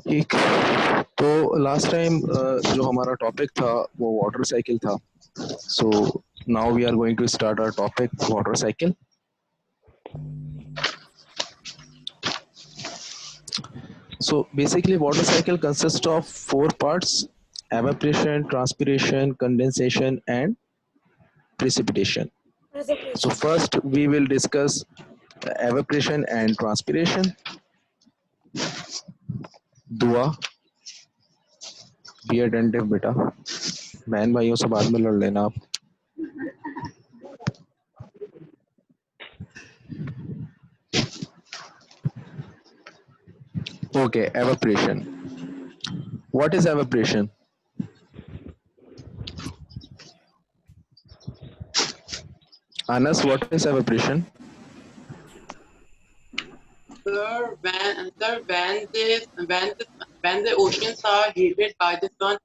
ठीक। तो last time जो हमारा टॉपिक था वो वाटर साइकिल था. So now we are going to start our topic water cycle. So basically water cycle consists of four parts: evaporation, transpiration, condensation and precipitation. So first we will discuss evaporation and transpiration. दुआ be attentive बेटा, बहन भाइयों से बाद में लड़ लेना आप. Okay, evaporation. What is evaporation? Anas, what is evaporation? When the oceans are heated by the sun,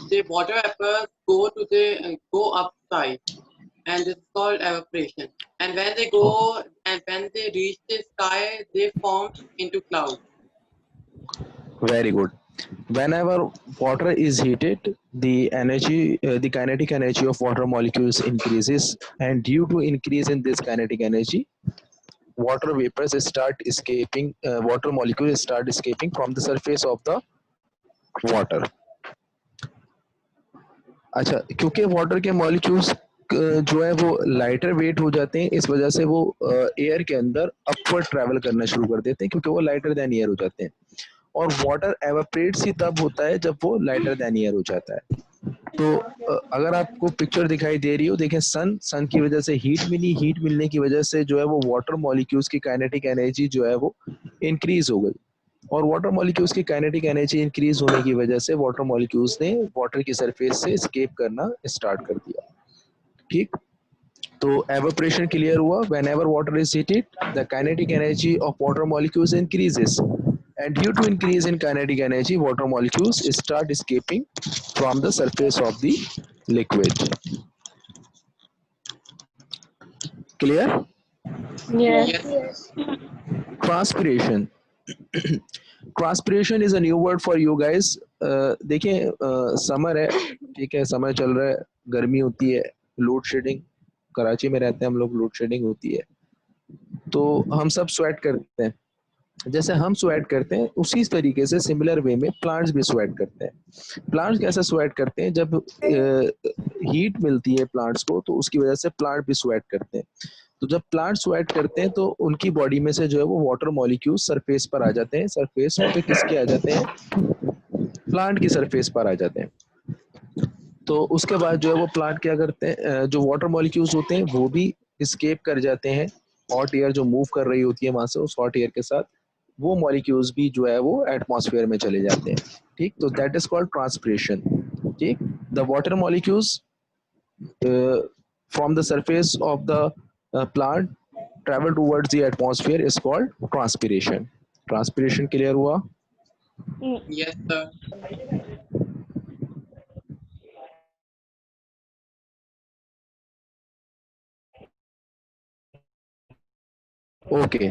the water vapors go upside, and this is called evaporation. And when they reach the sky, they form into clouds. Very good. Whenever water is heated, the kinetic energy of water molecules increases, and due to increase in this kinetic energy, water vapors start escaping. Water molecules start escaping from the surface of the water. अच्छा, क्योंकि water के molecules जो है वो lighter wait हो जाते हैं, इस वजह से वो एयर के अंदर अपवर्ड ट्रैवल करना शुरू कर देते हैं, क्योंकि वो लाइटर देन एयर हो जाते हैं. और वाटर एवापरेट्स ही तब होता है जब वो लाइटर देन एयर हो जाता है. तो अगर आपको पिक्चर दिखाई दे रही हो, देखें सन की वजह से हीट मिली, हीट मिलने की वजह से जो है वो वाटर मॉलिक्यूल्स की काइनेटिक एनर्जी जो है वो इंक्रीज हो गई, और वाटर मॉलिक्यूल्स की काइनेटिक एनर्जी इंक्रीज होने की वजह से वाटर मॉलिक्यूल्स ने वाटर की सरफेस से एस्केप करना स्टार्ट कर दिया. ठीक. तो एवापोरेशन क्लियर हुआ. Whenever water is heated, the kinetic energy of water molecules increases, and due to increase in kinetic energy, water molecules start escaping from the surface of the liquid. Clear? Yes. Yes. Transpiration. Transpiration is a new word for you guys. देखिए summer है, ठीक है, summer चल रहा है, गर्मी होती है, लोड शेडिंग, कराची में रहते हैं हम लोग, लोड शेडिंग होती है, तो हम सब स्वेट करते हैं. जैसे हम स्वेट करते हैं उसी तरीके से सिमिलर वे में प्लांट्स भी स्वेट करते हैं. प्लांट्स कैसे स्वेट करते हैं? जब हीट मिलती है प्लांट्स को, तो उसकी वजह से प्लांट भी स्वेट करते हैं. तो जब प्लांट स्वेट करते हैं तो उनकी बॉडी में से जो है वो वाटर मॉलिक्यूल सरफेस पर आ जाते हैं. सरफेस पे किसके आ जाते हैं? प्लांट की सरफेस पर आ जाते हैं. तो उसके बाद जो है वो प्लांट क्या करते हैं, जो वाटर मॉलिक्यूल्स होते हैं वो भी स्केप कर जाते हैं. हॉट एयर जो मूव कर रही होती है वहां से, उस हॉट एयर के साथ वो मॉलिक्यूल्स भी जो है वो एटमॉस्फेयर में चले जाते हैं. ठीक. तो दैट इज कॉल्ड ट्रांसपिरेशन. ठीक. The water molecules from the surface of the plant travel towards the atmosphere is called transpiration. Transpiration clear हुआ? Yes, sir. ओके.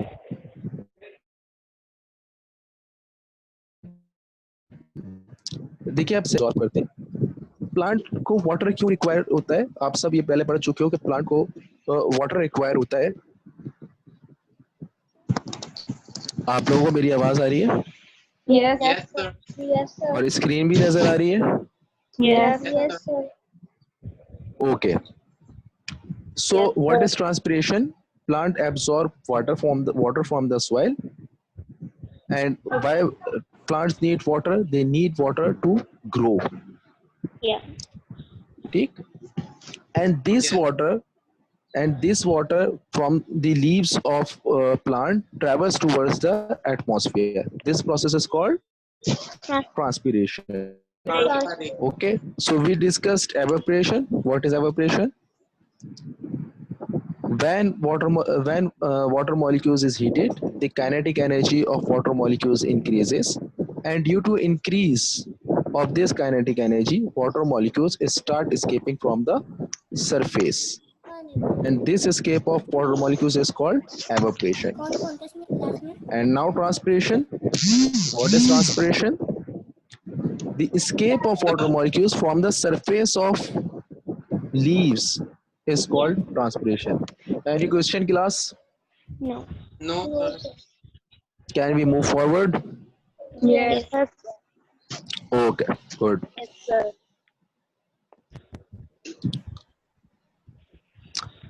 देखिए आप सॉल्व करते हैं. प्लांट को वाटर क्यों रिक्वायर होता है? आप सब ये पहले पढ़ चुके हो कि प्लांट को वाटर रिक्वायर होता है. आप लोगों को मेरी आवाज आ रही है? Yes. Yes, sir. Yes, sir. और स्क्रीन भी नजर आ रही है? Yes. Yes, sir. Okay. So Yes, what sir. is transpiration? Plant absorb water from the soil, and why plants need water? They need water to grow. Yeah. ठीक. And this Yes. water from the leaves of plant travels towards the atmosphere. This process is called transpiration. Transpiration. Okay, so we discussed evaporation. What is evaporation? When water molecules is heated, the kinetic energy of water molecules increases, and due to increase of this kinetic energy, water molecules start escaping from the surface, and this escape of water molecules is called evaporation. And now transpiration. What is transpiration? the escape of water molecules from the surface of leaves is called transpiration. Any question, class? No. No, sir. Can we move forward? Yes. Okay, good. Yes, sir.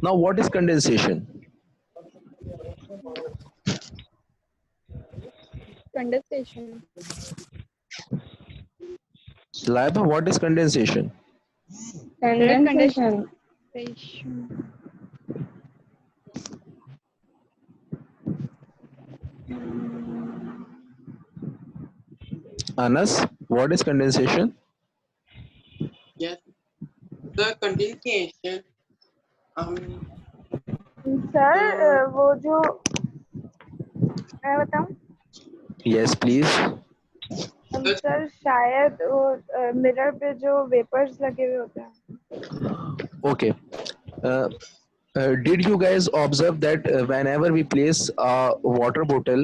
Now, what is condensation? Condensation. Laiba, what is condensation? Condensation. Anas, what is condensation? Yes. The condensation. Sir वो जो मैं बताऊं Yes, please. Sir शायद वो mirror पे जो vapours लगे हुए होते हैं. Okay. Did you guys observe that whenever we place a water bottle,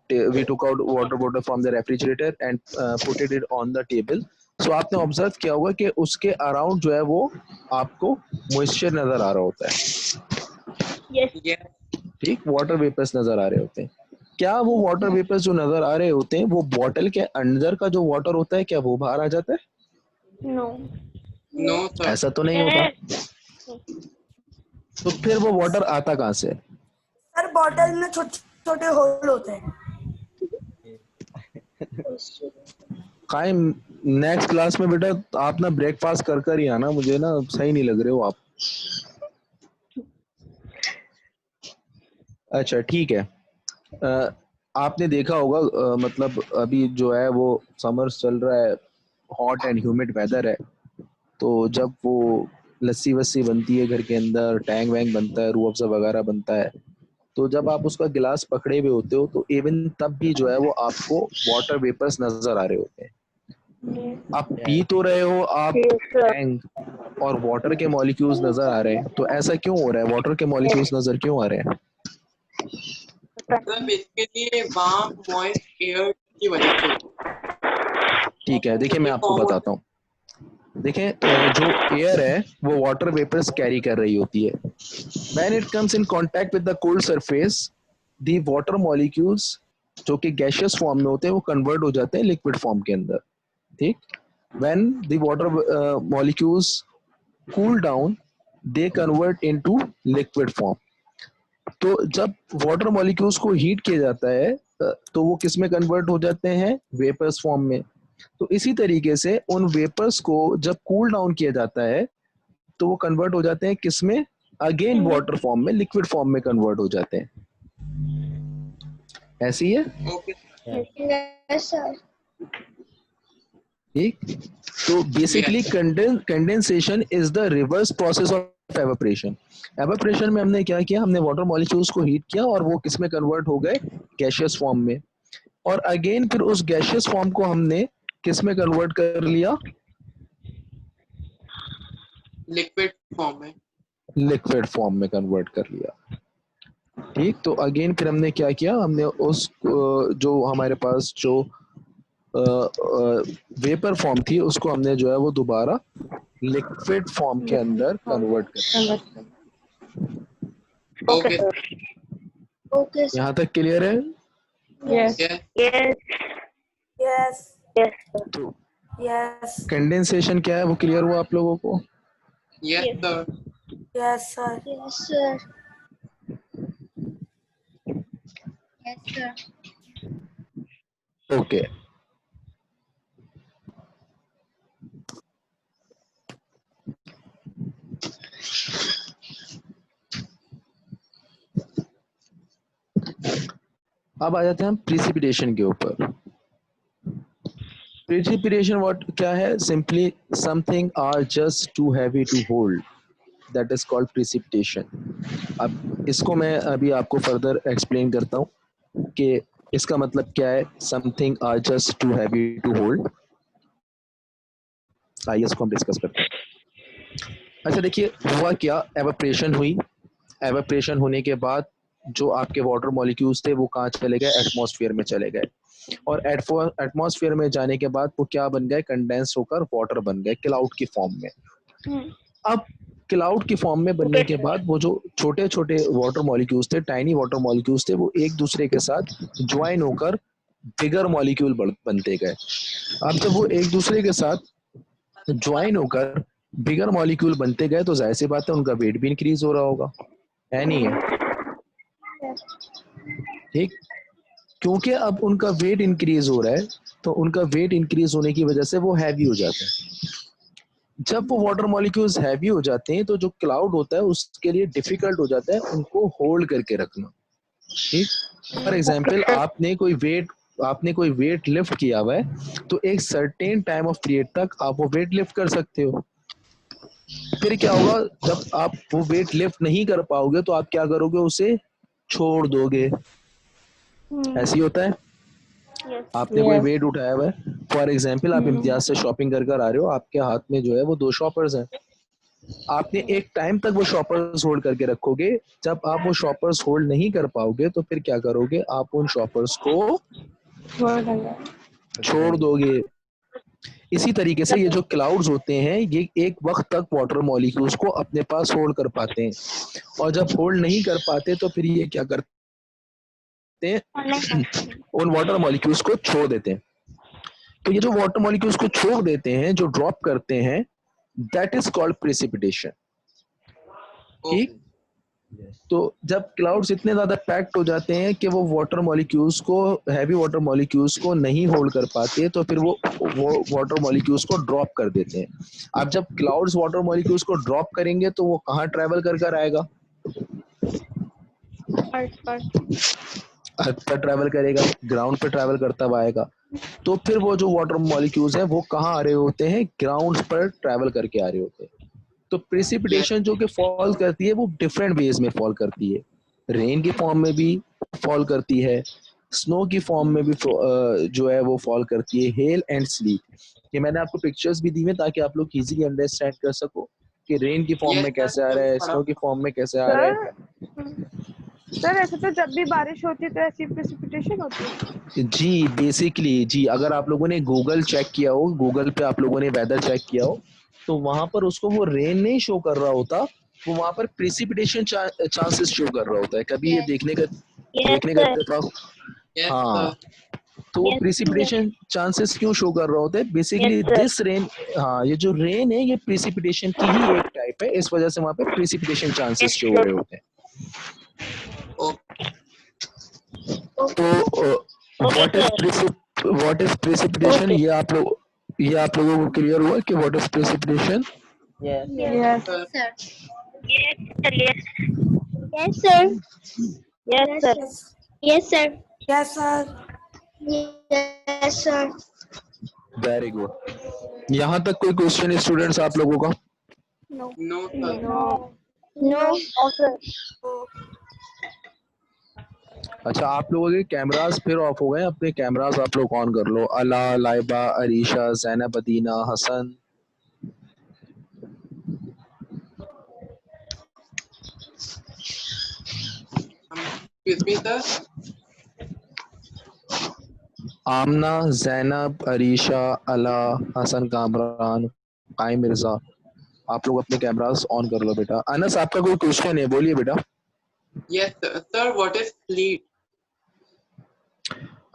we took out water bottle from the refrigerator and put it on the table. So आपने observe किया होगा कि उसके अराउंड जो है वो आपको मॉइस्चर नजर आ रहा होता है. Yes. ठीक, वाटर वेपर्स नजर आ रहे होते हैं. क्या वो वाटर वेपर्स जो नजर आ रहे होते हैं वो बॉटल के अंदर का जो वाटर होता है क्या वो बाहर आ जाता है? नो. No, sir. ऐसा तो नहीं होता. तो फिर वो वाटर आता कहाँ से? सर बॉटल में छोटे छोटे होल होते हैं. कायम नेक्स्ट क्लास में बेटा आप ना ब्रेकफास्ट कर कर ही आना, मुझे ना सही नहीं लग रहे हो आप. अच्छा ठीक है. आपने देखा होगा मतलब अभी जो है वो समर्स चल रहा है, हॉट एंड ह्यूमिड वेदर है, तो जब वो लस्सी वस्सी बनती है घर के अंदर, टैंग वैंग बनता है, रूह अफ़ज़ा वगैरह बनता है, तो जब आप उसका गिलास पकड़े हुए होते हो तो इवन तब भी जो है वो आपको वाटर वेपर्स नजर आ रहे होते हैं. आप पी तो रहे हो आप टैंग और वाटर के मॉलिक्यूल्स नजर आ रहे हैं, तो ऐसा क्यों हो रहा है? वाटर के मॉलिक्यूल्स नजर क्यों आ रहे हैं? Sir basically warm moist air की वजह से. ठीक है, देखिए मैं आपको बताता हूँ. देखें जो एयर है वो वाटर वेपर्स कैरी कर रही होती है. When it comes in contact with the cold surface, the water molecules जो कि गैशियस फॉर्म में होते हैं वो कन्वर्ट हो जाते हैं लिक्विड फॉर्म के अंदर. ठीक, when the water molecules cool down, they convert into liquid form. तो जब वाटर मॉलिक्यूल्स को हीट किया जाता है तो वो किस में कन्वर्ट हो जाते हैं? वेपर्स फॉर्म में. तो इसी तरीके से उन वेपर्स को जब कूल डाउन किया जाता है तो वो कन्वर्ट हो जाते हैं किस में? अगेन वाटर फॉर्म में, लिक्विड फॉर्म में कन्वर्ट हो जाते हैं. ऐसी है. Okay. Yes sir. ठीक, तो basically condensation is the reverse process of evaporation. Evaporation में हमने क्या किया? हमने वाटर मॉलिक्यूल्स को हीट किया और वो किस में कन्वर्ट हो गए? गैशियस फॉर्म में. और अगेन फिर उस गैशियस फॉर्म को हमने किस में कन्वर्ट कर लिया? लिक्विड फॉर्म में. लिक्विड फॉर्म में कन्वर्ट कर लिया. ठीक, तो अगेन फिर हमने क्या किया? हमने उस जो हमारे पास जो वेपर फॉर्म थी उसको हमने जो है वो दोबारा लिक्विड फॉर्म के अंदर कन्वर्ट कर दिया. Okay. ओके. यहाँ तक क्लियर है? यस. Yes. यस तो यस कंडेंसेशन क्या है वो क्लियर हुआ आप लोगों को? Yes, sir. Yes sir. Yes sir. Yes sir. Okay. अब आ जाते हैं हम प्रिसिपिटेशन के ऊपर. प्रिसिपिटेशन व्हाट क्या है? Simply something are just too heavy to hold, that is called precipitation. अब इसको मैं अभी आपको फर्दर एक्सप्लेन करता हूँ कि इसका मतलब क्या है. Something are just too heavy to hold. आइए इसको हम डिस्कस करते हैं. अच्छा देखिए हुआ क्या? एवापोरेशन हुई. एवापोरेशन होने के बाद जो आपके वाटर मॉलिक्यूल्स थे वो कहाँ चले गए, एटमॉस्फेयर में चले गए, और एटमॉस्फेयर में जाने के बाद वो क्या बन गए, कंडेंस होकर वाटर बन गए क्लाउड की फॉर्म में। अब क्लाउड की फॉर्म में बनने के बाद वो जो छोटे छोटे वाटर मॉलिक्यूल्स थे, टाइनी वाटर मॉलिक्यूल्स थे, वो एक दूसरे के साथ ज्वाइन होकर बिगर मॉलिक्यूल बनते गए। अब जब वो एक दूसरे के साथ ज्वाइन होकर बिगर मॉलिक्यूल बनते गए तो जाहिर सी बात है उनका वेट भी इंक्रीज हो रहा होगा, है नहीं है? ठीक, क्योंकि अब उनका वेट इंक्रीज हो रहा है तो उनका वेट इंक्रीज होने की वजह से वो हैवी हो जाते हैं। जब वो वाटर मॉलिक्यूल्स हैवी हो जाते हैं तो जो क्लाउड होता है उसके लिए डिफिकल्ट हो जाता है उनको होल्ड करके रखना। ठीक, फॉर एग्जाम्पल आपने कोई वेट लिफ्ट किया हुआ है तो एक सर्टेन टाइम ऑफ पीरियड तक आप वो वेट लिफ्ट कर सकते हो। फिर क्या होगा, जब आप वो वेट लिफ्ट नहीं कर पाओगे तो आप क्या करोगे, उसे छोड़ दोगे। ऐसी होता है। आपने कोई वेट उठाया हुआ है, फॉर एग्जाम्पल आप इम्तियाज से शॉपिंग कर कर आ रहे हो, आपके हाथ में जो है वो 2 शॉपर्स हैं, आपने एक टाइम तक वो शॉपर्स होल्ड करके रखोगे। जब आप वो शॉपर्स होल्ड नहीं कर पाओगे तो फिर क्या करोगे, आप उन शॉपर्स को छोड़ दोगे। इसी तरीके से ये जो क्लाउड्स होते हैं ये एक वक्त तक वाटर मॉलिक्यूल्स को अपने पास होल्ड कर पाते हैं, और जब होल्ड नहीं कर पाते तो फिर ये क्या करते हैं उन वाटर मॉलिक्यूल्स को छोड़ देते हैं। तो ये जो वाटर मॉलिक्यूल्स को छोड़ देते हैं, जो ड्रॉप करते हैं, दैट इज कॉल्ड प्रेसिपिटेशन। ठीक, तो जब क्लाउड्स इतने ज्यादा पैक्ड हो जाते हैं कि वो वाटर मॉलिक्यूल्स को, हैवी वाटर मॉलिक्यूल्स को नहीं होल्ड कर पाते तो फिर वो वाटर मॉलिक्यूल्स को ड्रॉप कर देते हैं। अब जब क्लाउड्स वाटर मॉलिक्यूल्स को ड्रॉप करेंगे तो वो कहाँ ट्रैवल कर कर आएगा, अर्थ पर ट्रैवल करेगा, ग्राउंड पे ट्रैवल करता हुआ आएगा। तो फिर वो जो वाटर मॉलिक्यूल्स हैं वो कहाँ आ रहे होते हैं, ग्राउंड पर ट्रैवल करके आ रहे होते हैं। तो प्रेसिपिटेशन जो कि फॉल करती है वो डिफरेंट वेज में फॉल करती है, रेन की फॉर्म में भी फॉल करती है, स्नो की फॉर्म में भी जो है वो फॉल करती है, हेल एंड स्लीट। ये मैंने आपको पिक्चर्स भी दी हैं ताकि आप लोग इजीली अंडरस्टैंड कर सको कि रेन की फॉर्म में कैसे आ रहा है, स्नो की फॉर्म में कैसे आ रहा है। सर ऐसे तो जब भी बारिश होती है तो ऐसी प्रेसिपिटेशन होती है जी, बेसिकली जी, अगर आप लोगों ने गूगल चेक किया हो, गूगल पे आप लोगों ने वेदर चेक किया हो तो वहां पर उसको वो रेन नहीं शो कर रहा होता, वो वहां पर प्रेसिपिटेशन चांसेस शो कर रहा होता है। कभी ये देखने का इत्तेफाक, हाँ, तो वो प्रेसिपिटेशन चांसेस क्यों शो कर रहा होता है, बेसिकली दिस रेन, हाँ, ये जो रेन है ये प्रेसिपिटेशन की ही एक टाइप है, इस वजह से वहां पे प्रेसिपिटेशन चांसेस शो हो रहे होते हैं। तो व्हाट इज प्रेसिपिटेशन, ये आप लोगों को क्लियर हुआ कि what is precipitation? Yes sir. Very good. यहाँ तक कोई क्वेश्चन स्टूडेंट्स आप लोगों का? No, sir. अच्छा, आप लोगों के कैमरास फिर ऑफ हो गए, अपने कैमरास आप लोग ऑन कर लो। अला, लाइबा, अरीशा, ज़ैनब, अदीना, हसन। Excuse me, sir. आमना, ज़ैनब, अरीशा, अला, हसन, कामरान, कायम मिर्जा, आप लोग अपने कैमरास ऑन कर लो बेटा। अनस, आपका कोई क्वेश्चन है, बोलिए बेटा। Yes, sir. Sir, what is sleet?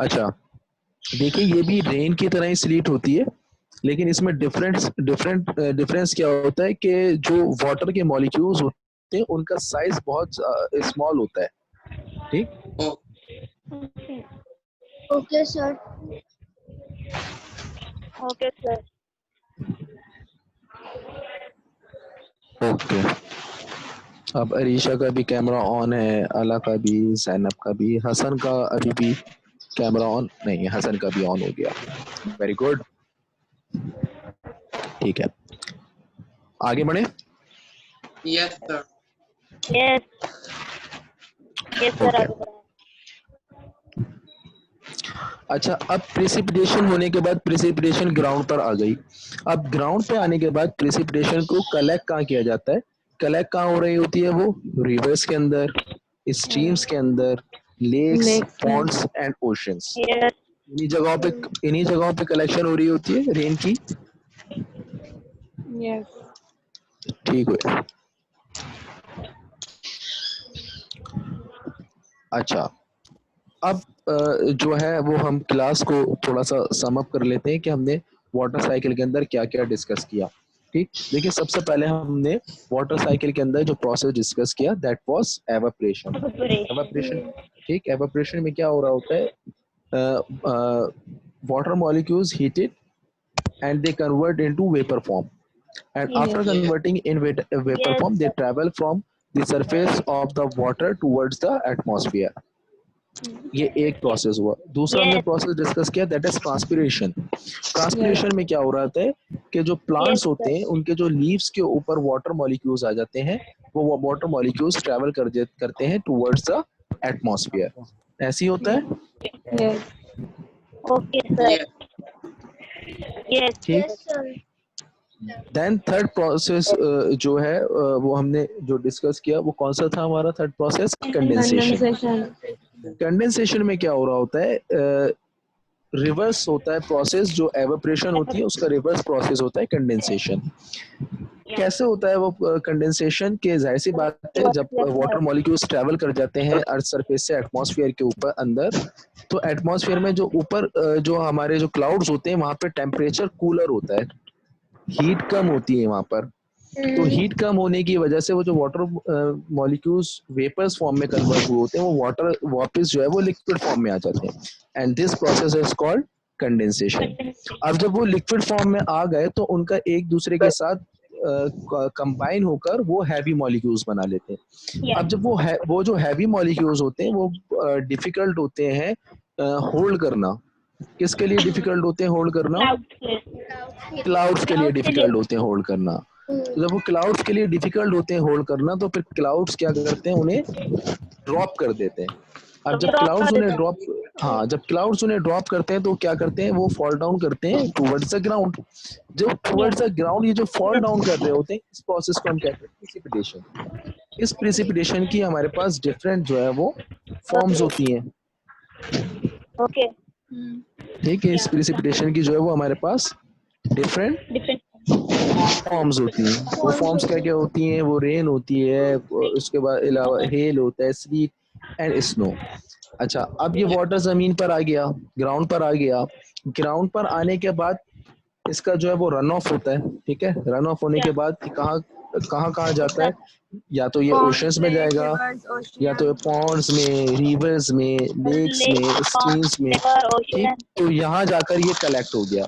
अच्छा, देखिए ये भी रेन की तरह ही स्लीट होती है, लेकिन इसमें डिफरेंस क्या होता है कि जो वाटर के मॉलिक्यूल्स होते हैं उनका साइज बहुत स्मॉल होता है। ठीक, ओके सर। ओके। अब अरीशा का भी कैमरा ऑन है, अला का भी, ज़ैनब का भी, हसन का अभी भी कैमरा ऑन नहीं है, हसन का भी ऑन हो गया। वेरी गुड, ठीक है, आगे बढ़े। Yes, sir. Okay. अच्छा, अब प्रेसिपिटेशन होने के बाद प्रेसिपिटेशन ग्राउंड पर आ गई। अब ग्राउंड पे आने के बाद प्रेसिपिटेशन को कलेक्ट कहाँ किया जाता है, कलेक्ट कहाँ हो रही होती है, वो रिवर्स के अंदर, स्ट्रीम्स के अंदर, lakes, ponds and oceans, Yes. इन्हीं जगहों पे कलेक्शन हो रही होती है रेन की। Yes. ठीक है। अच्छा, अब जो है वो हम क्लास को थोड़ा सा सम अप कर लेते हैं कि हमने वाटर साइकिल के अंदर क्या क्या डिस्कस किया। ठीक, देखिए सबसे पहले हमने वाटर साइकिल के अंदर जो प्रोसेस डिस्कस किया that was evaporation. Evaporation. Evaporation, ठीक, एवापोरेशन में क्या हो रहा होता है, water molecules heated and they convert into vapor form, and after Yes. converting in vapor Yes. form they travel from the surface of the water towards the atmosphere। ये एक process हुआ। दूसरा हमने Yes. प्रोसेस डिस्कस किया that is transpiration. Transpiration में क्या हो रहा है कि जो प्लांट्स Yes, होते sir. हैं उनके जो लीव्स के ऊपर वाटर मॉलिक्यूल्स आ जाते हैं, वो वाटर मॉलिक्यूल्स ट्रैवल करते हैं टुवर्ड्स द एटमॉस्फेयर। ऐसे ही होता है। Yes. Okay, sir. Yes. Yes. ठीक, Yes, sir. Then third process जो है वो हमने जो डिस्कस किया वो कौन सा था हमारा third process? Condensation. Condensation. Condensation में क्या हो रहा होता है, रिवर्स होता है प्रोसेस, जो एवापोरेशन होती है उसका रिवर्स प्रोसेस होता है कंडेंसेशन। कैसे होता है वो कंडेंसेशन? के जाहिर सी बात है जब वाटर मॉलिक्यूल्स ट्रैवल कर जाते हैं अर्थ सरफेस से एटमॉस्फेयर के ऊपर अंदर, तो एटमॉस्फेयर में जो ऊपर जो हमारे जो क्लाउड्स होते हैं वहां पे टेम्परेचर कूलर होता है, हीट कम होती है वहां पर। तो हीट कम होने की वजह से वो जो वाटर मॉलिक्यूल्स वेपर्स फॉर्म में कन्वर्ट हुए होते हैं वो वाटर वापस जो है वो लिक्विड फॉर्म में आ जाते हैं, and this process is called condensation. अब जब वो लिक्विड फॉर्म में आ गए तो उनका एक दूसरे के साथ कंबाइन होकर वो हैवी मॉलिक्यूल्स बना लेते हैं। अब जब वो जो हैवी मॉलिक्यूल्स होते हैं वो डिफिकल्ट होते हैं होल्ड करना। किसके लिए डिफिकल्ट होते हैं होल्ड करना? क्लाउड्स के लिए डिफिकल्ट होते हैं होल्ड करना। तो जब वो क्लाउड्स के लिए डिफिकल्ट होते हैं होल्ड करना तो फिर क्लाउड्स क्या करते हैं, उन्हें ड्रॉप कर देते हैं। अब जब क्लाउड्स उन्हें ड्रॉप, हाँ, जब क्लाउड्स उन्हें ड्रॉप करते हैं तो क्या करते हैं, वो फॉल डाउन करते हैं टुवर्ड्स द ग्राउंड। जो टुवर्ड्स द ग्राउंड ये जो फॉल डाउन कर रहे होते हैं, इस प्रोसेस को हम कहते हैं प्रिसिपिटेशन। इस प्रिसिपिटेशन की हमारे पास डिफरेंट जो है वो फॉर्म्स होती हैं। Okay. ठीक है, इस प्रिसिपिटेशन की जो है वो हमारे पास डिफरेंट Different. फॉर्म्स होती हैं। वो फॉर्म्स क्या क्या होती हैं? वो रेन होती है, उसके बाद अलावा हेल होता है, स्लीट एंड स्नो। अच्छा, अब ये वाटर जमीन पर आ गया, ग्राउंड पर आ गया। ग्राउंड पर आने के बाद इसका जो है वो रन ऑफ होता है। ठीक है, रन ऑफ होने के बाद कहाँ कहाँ कहाँ जाता है? या तो ये ओशंस में जाएगा, या तो पॉन्ड्स में, रिवर्स में, लेक्स में, स्ट्रीम्स में। ठीक, तो यहाँ जाकर ये कलेक्ट हो गया।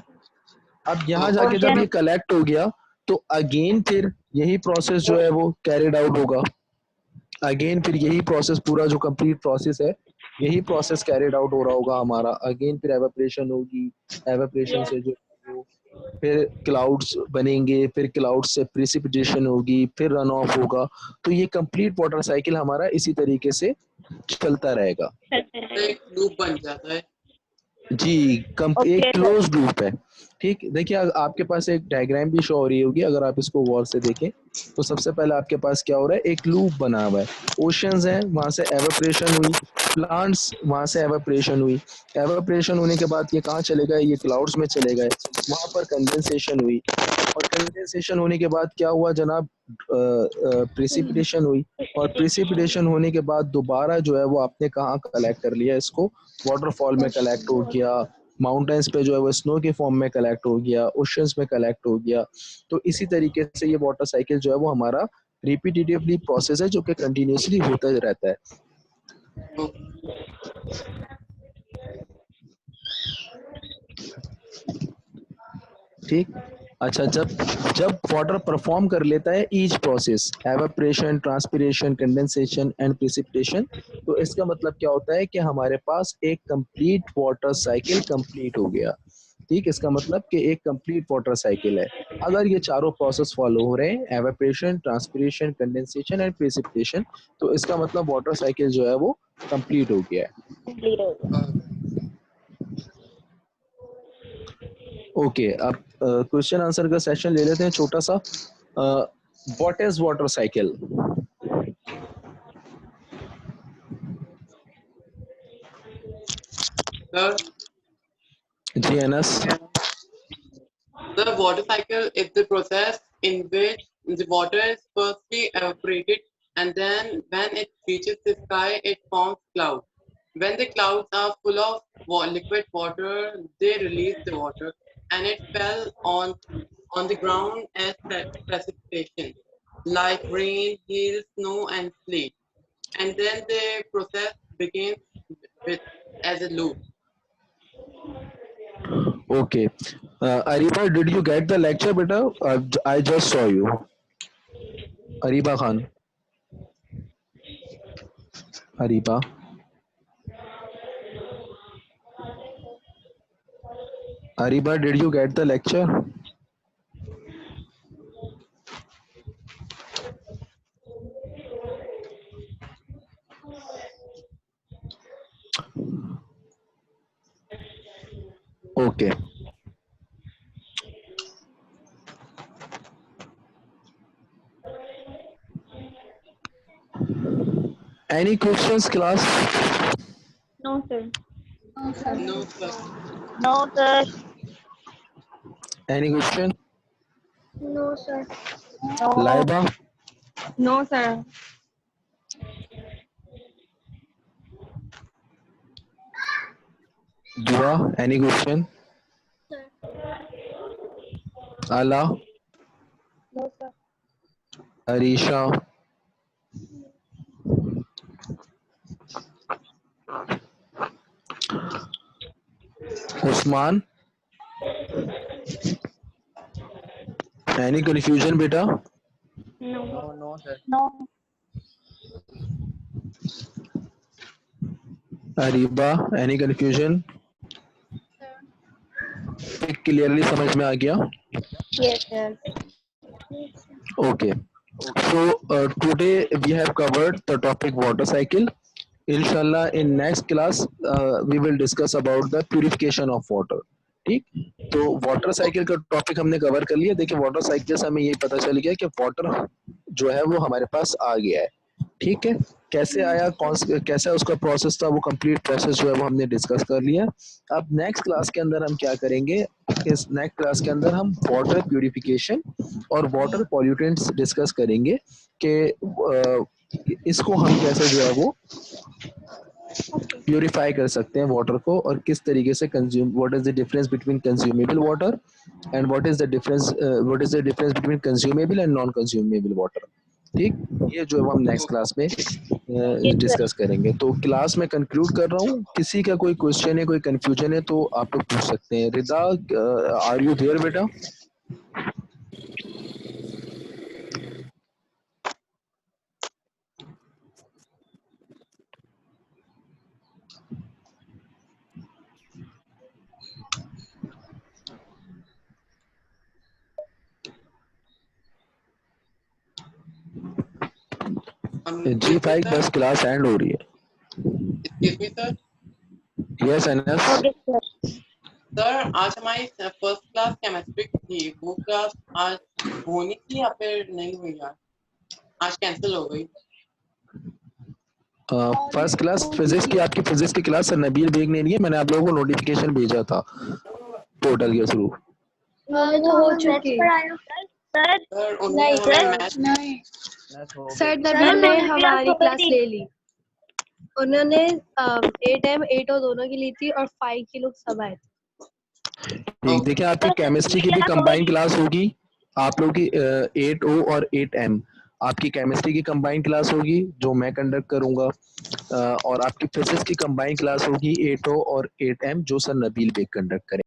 अब यहाँ जाके जब ये कलेक्ट हो गया तो अगेन फिर यही प्रोसेस जो है वो कैरिड आउट होगा। अगेन फिर यही प्रोसेस, पूरा जो कंप्लीट प्रोसेस है यही प्रोसेस कैरिड आउट हो रहा होगा हमारा। अगेन फिर एवापोरेशन होगी, एवापोरेशन से जो वो फिर क्लाउड्स बनेंगे, फिर क्लाउड्स से प्रिसिपिटेशन होगी, फिर रन ऑफ होगा। तो ये कंप्लीट वाटर साइकिल हमारा इसी तरीके से चलता रहेगा। एक लूप बन जाता है। जी, एक क्लोज लूप है। ठीक, देखिए आपके पास एक डायग्राम भी शो हो रही होगी, अगर आप इसको गौर से देखें तो सबसे पहले आपके पास क्या हो रहा है, एक लूप बना हुआ है। ओशंस है, वहां से एवापोरेशन हुई, प्लांट्स, वहां से एवापोरेशन हुई। एवापोरेशन होने के बाद ये कहाँ चले गए? ये क्लाउड्स में चले गए, वहां पर कंडेंसेशन हुई, और कंडेंसेशन होने के बाद क्या हुआ जनाब? प्रिसिपिटेशन हुई, और प्रिसिपिटेशन होने के बाद दोबारा जो है वो आपने कहाँ कलेक्ट कर लिया इसको? वाटरफॉल में कलेक्ट हो गया, माउंटेन्स पे जो है वो स्नो के फॉर्म में कलेक्ट हो गया, ओशंस में कलेक्ट हो गया। तो इसी तरीके से ये वाटर साइकिल जो है वो हमारा रिपीटेटिवली प्रोसेस है जो कि कंटिन्यूसली होता रहता है। ठीक, अच्छा, जब वाटर परफॉर्म कर लेता है each process, evaporation, transpiration, condensation and precipitation, तो इसका मतलब क्या होता है कि हमारे पास एक कंप्लीट वाटर साइकिल कंप्लीट हो गया। ठीक, इसका मतलब कि एक कंप्लीट वाटर साइकिल है अगर ये चारों प्रोसेस फॉलो हो रहे हैं, evaporation, transpiration, condensation and precipitation, तो इसका मतलब वाटर साइकिल जो है वो कंप्लीट हो गया है। ओके, अब क्वेश्चन आंसर का सेशन ले लेते हैं छोटा सा। What is water cycle? Sir, जी एनएस। the water cycle is the process in which the water is firstly evaporated and then when it reaches the sky, it forms clouds. When the clouds are full of liquid water, they release the water and it fell on the ground as precipitation, like rain, hail, snow, and sleet. And then the process begins with as a loop. Okay. Ariba, did you get the lecture, beta? I just saw you. Ariba Khan. Ariba. Ariba, did you get the lecture? Okay. Any questions, class? No, sir. No, sir. No, sir. Any question? No, sir. Laiba? No, sir. Dua? Any question? Ala? No, sir. Arisha? Usman? Any confusion, beta? No, sir. No. Ariba? Any confusion? Clearly समझ में आ गया? Yes, sir. Okay. So today we have covered the topic water cycle. Inshallah, in next class we will discuss about the purification of water. ठीक, तो water cycle का topic हमने cover कर लिया. देखिए वाटर साइकिल से हमें ये पता चल गया कि वाटर जो है वो हमारे पास आ गया है. ठीक है, कैसे आया, कैसा उसका प्रोसेस था, वो कंप्लीट प्रोसेस जो है वो हमने डिस्कस कर लिया. अब नेक्स्ट क्लास के अंदर हम क्या करेंगे, इस नेक्स्ट क्लास के अंदर हम वाटर प्यूरिफिकेशन और वाटर पॉल्यूटेंट्स डिस्कस करेंगे कि इसको हम कैसे जो है वो प्यूरिफाई कर सकते हैं वाटर को, और किस तरीके से consume, what is the difference between consumable water and what is the difference between consumable and non consumable water. ठीक, ये जो है हम नेक्स्ट क्लास में डिस्कस करेंगे. तो क्लास में कंक्लूड कर रहा हूँ. किसी का कोई क्वेश्चन है, कोई कंफ्यूजन है तो आप लोग पूछ सकते हैं. रिदा, आर यू देयर बेटा? G5 बस क्लास एंड हो रही है. Excuse me, sir. Yes NS. Okay, sir. Sir आज हमारी फर्स्ट क्लास केमिस्ट्री थी, वो क्लास आज होनी थी या फिर नहीं हुई यार? आज कैंसिल हो गई. फर्स्ट क्लास फिजिक्स की, आपकी फिजिक्स की क्लास सर नबील बेग ने ली है. मैंने आप लोगों को नोटिफिकेशन भेजा था पोर्टल के थ्रू. तो हो चुकी. सर, सर नहीं, सर. मैथ सर नबील ने हमारी क्लास ले ली. उन्होंने 8M 8 और दोनों की ली थी और 5 के लोग सब आए थे. ठीक, देखिए आपकी केमिस्ट्री की भी कंबाइंड क्लास होगी. आप लोग की 8O और 8M आपकी केमिस्ट्री की कंबाइंड क्लास होगी जो मैं कंडक्ट करूंगा, और आपकी फिजिक्स की कंबाइंड क्लास होगी 8O और 8M जो सर नबील बेग कंडक्ट करेंगे.